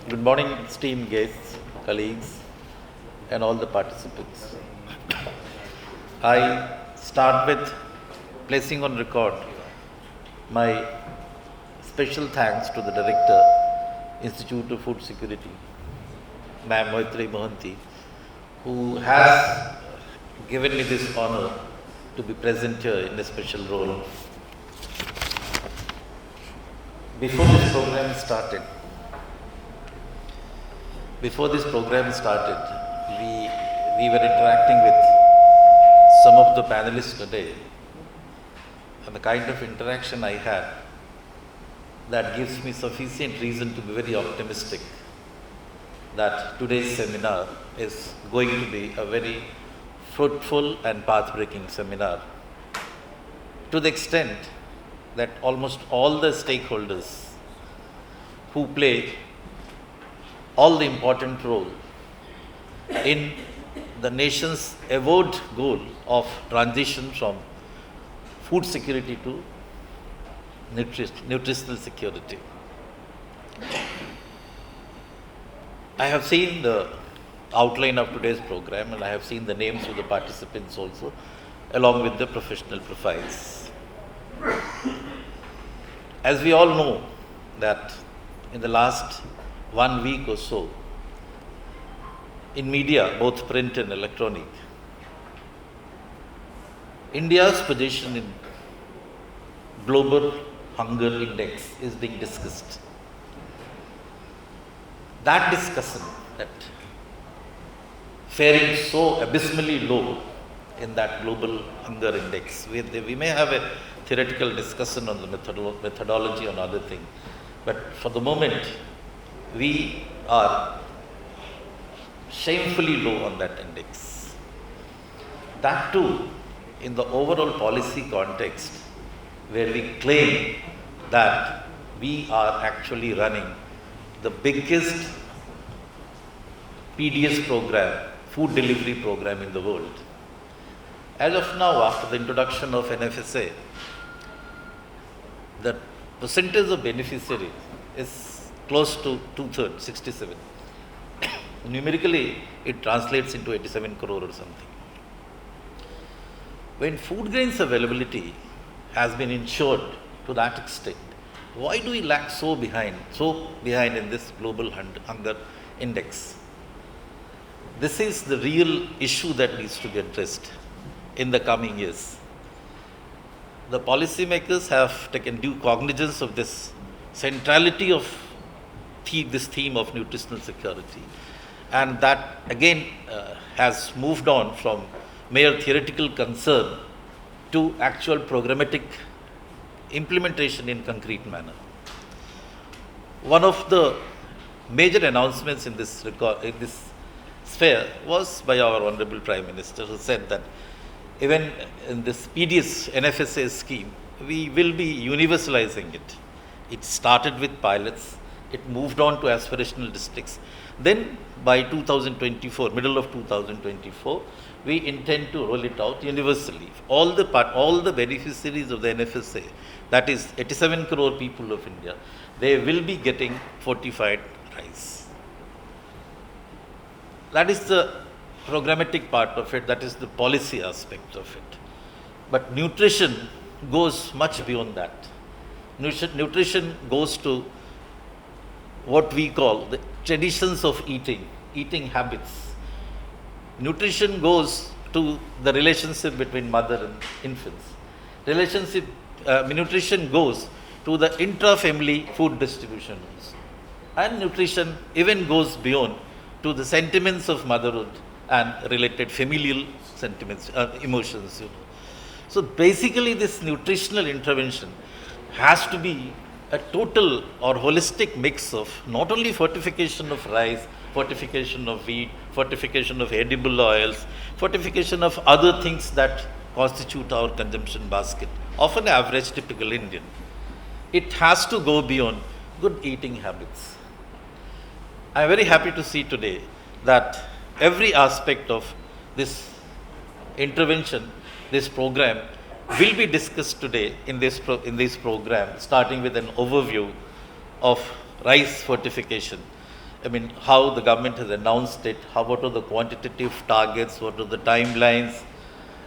Good morning, esteemed guests, colleagues, and all the participants. I start with placing on record my special thanks to the Director, Institute of Food Security, Ma'am Mantri, who has given me this honor to be present here in a special role. Before this program started, we were interacting with some of the panelists today, and the kind of interaction I had, that gives me sufficient reason to be very optimistic that today's seminar is going to be a very fruitful and path-breaking seminar, to the extent that almost all the stakeholders who play all the important role in the nation's avowed goal of transition from food security to nutritional security. I have seen the outline of today's program, and I have seen the names of the participants also, along with the professional profiles. As we all know that in the last 1 week or so, in media, both print and electronic, India's position in global hunger index is being discussed. That discussion, that faring so abysmally low in that global hunger index, we may have a theoretical discussion on the methodology on other things, but for the moment, we are shamefully low on that index. That too, in the overall policy context, where we claim that we are actually running the biggest PDS program, food delivery program in the world. As of now, after the introduction of NFSA, the percentage of beneficiaries is close to 2/3, 67. Numerically, it translates into 87 crore or something. When food grains availability has been ensured to that extent, why do we lag so behind in this global hunger index? This is the real issue that needs to be addressed in the coming years. The policymakers have taken due cognizance of this centrality of this theme of nutritional security, and that again has moved on from mere theoretical concern to actual programmatic implementation in concrete manner. One of the major announcements in this sphere was by our Honorable Prime Minister, who said that even in this PDS NFSA scheme, we will be universalizing it. It started with pilots. It moved on to aspirational districts. Then by 2024, middle of 2024, we intend to roll it out universally. All the beneficiaries of the NFSA, that is 87 crore people of India, they will be getting fortified rice. That is the programmatic part of it, that is the policy aspect of it. But nutrition goes much beyond that. Nutrition goes to what we call the traditions of eating habits. Nutrition goes to the relationship between mother and infants. Nutrition goes to the intra-family food distribution. And nutrition even goes beyond to the sentiments of motherhood and related familial sentiments, emotions. So basically this nutritional intervention has to be a total or holistic mix of not only fortification of rice, fortification of wheat, fortification of edible oils, fortification of other things that constitute our consumption basket of an average typical Indian. It has to go beyond good eating habits. I am very happy to see today that every aspect of this intervention, this program, will be discussed today in this program, starting with an overview of rice fortification I mean, how the government has announced it, what are the quantitative targets, what are the timelines,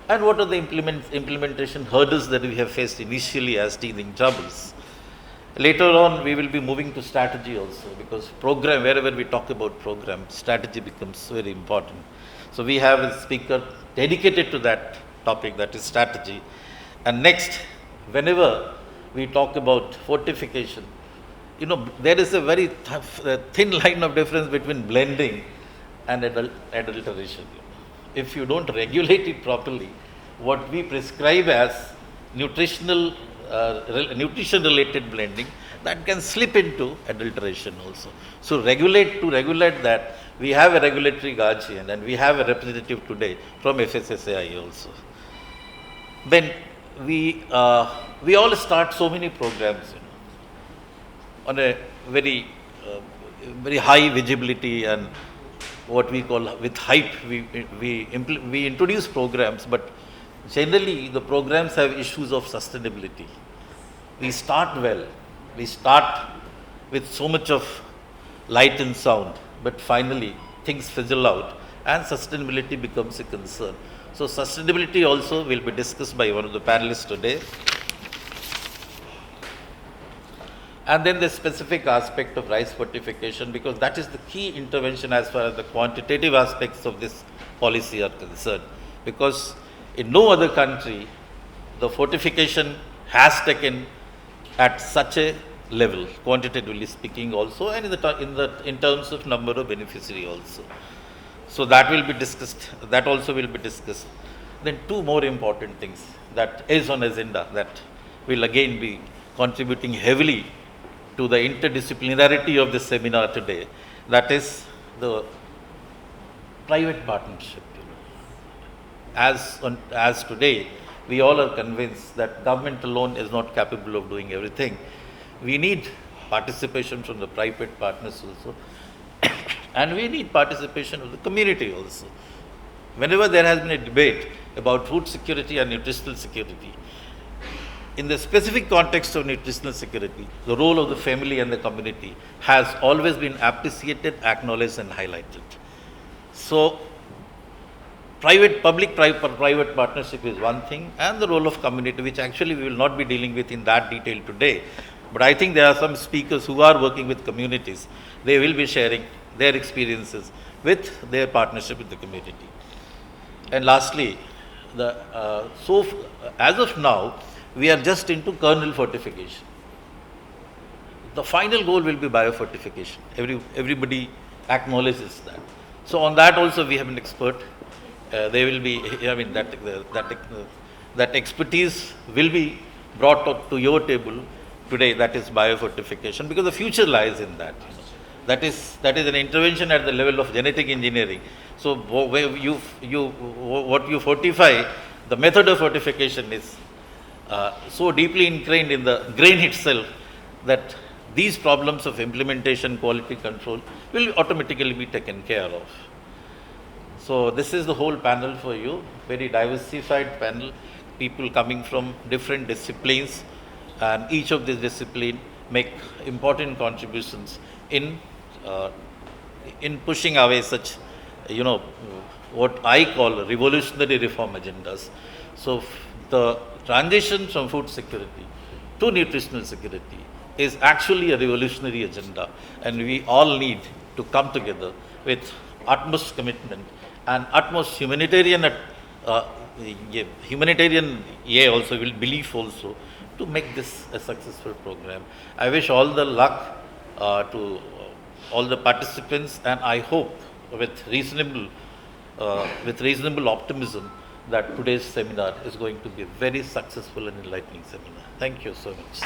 and what are the implementation hurdles that we have faced initially as teething troubles. Later on, we will be moving to strategy also, because program, wherever we talk about program, strategy becomes very important. So we have a speaker dedicated to that topic, that is strategy. And next, whenever we talk about fortification, you know, there is a very thin line of difference between blending and adulteration. If you don't regulate it properly, what we prescribe as nutrition related blending, that can slip into adulteration also. So to regulate that, we have a regulatory guardian and we have a representative today from FSSAI also. Then we all start so many programs, you know, on a very high visibility and what we call with hype. We introduce programs, but generally the programs have issues of sustainability. We start well, we start with so much of light and sound, but finally things fizzle out and sustainability becomes a concern. So sustainability also will be discussed by one of the panelists today. And then the specific aspect of rice fortification, because that is the key intervention as far as the quantitative aspects of this policy are concerned. Because in no other country, the fortification has taken at such a level, quantitatively speaking also, and in terms of number of beneficiary also. So that will be discussed, that also will be discussed. Then two more important things that is on agenda that will again be contributing heavily to the interdisciplinarity of this seminar today, that is the private partnership. As today, we all are convinced that government alone is not capable of doing everything. We need participation from the private partners also, and we need participation of the community also. Whenever there has been a debate about food security and nutritional security, in the specific context of nutritional security, the role of the family and the community has always been appreciated, acknowledged and highlighted. So public-private partnership is one thing, and the role of community, which actually we will not be dealing with in that detail today. But I think there are some speakers who are working with communities. They will be sharing their experiences with their partnership with the community. And lastly, as of now, we are just into kernel fortification. The final goal will be biofortification. Everybody acknowledges that. So on that also we have an expert. They will be, I mean, that expertise will be brought up to your table today, that is biofortification, because the future lies in that. That is an intervention at the level of genetic engineering. So what you fortify, the method of fortification is so deeply ingrained in the grain itself that these problems of implementation, quality control will automatically be taken care of. So this is the whole panel for you, very diversified panel, people coming from different disciplines, and each of these disciplines make important contributions in pushing away such, what I call revolutionary reform agendas. So the transition from food security to nutritional security is actually a revolutionary agenda, and we all need to come together with utmost commitment and utmost humanitarian also will belief also to make this a successful program. I wish all the luck to all the participants, and I hope with reasonable optimism that today's seminar is going to be a very successful and enlightening seminar. Thank you so much.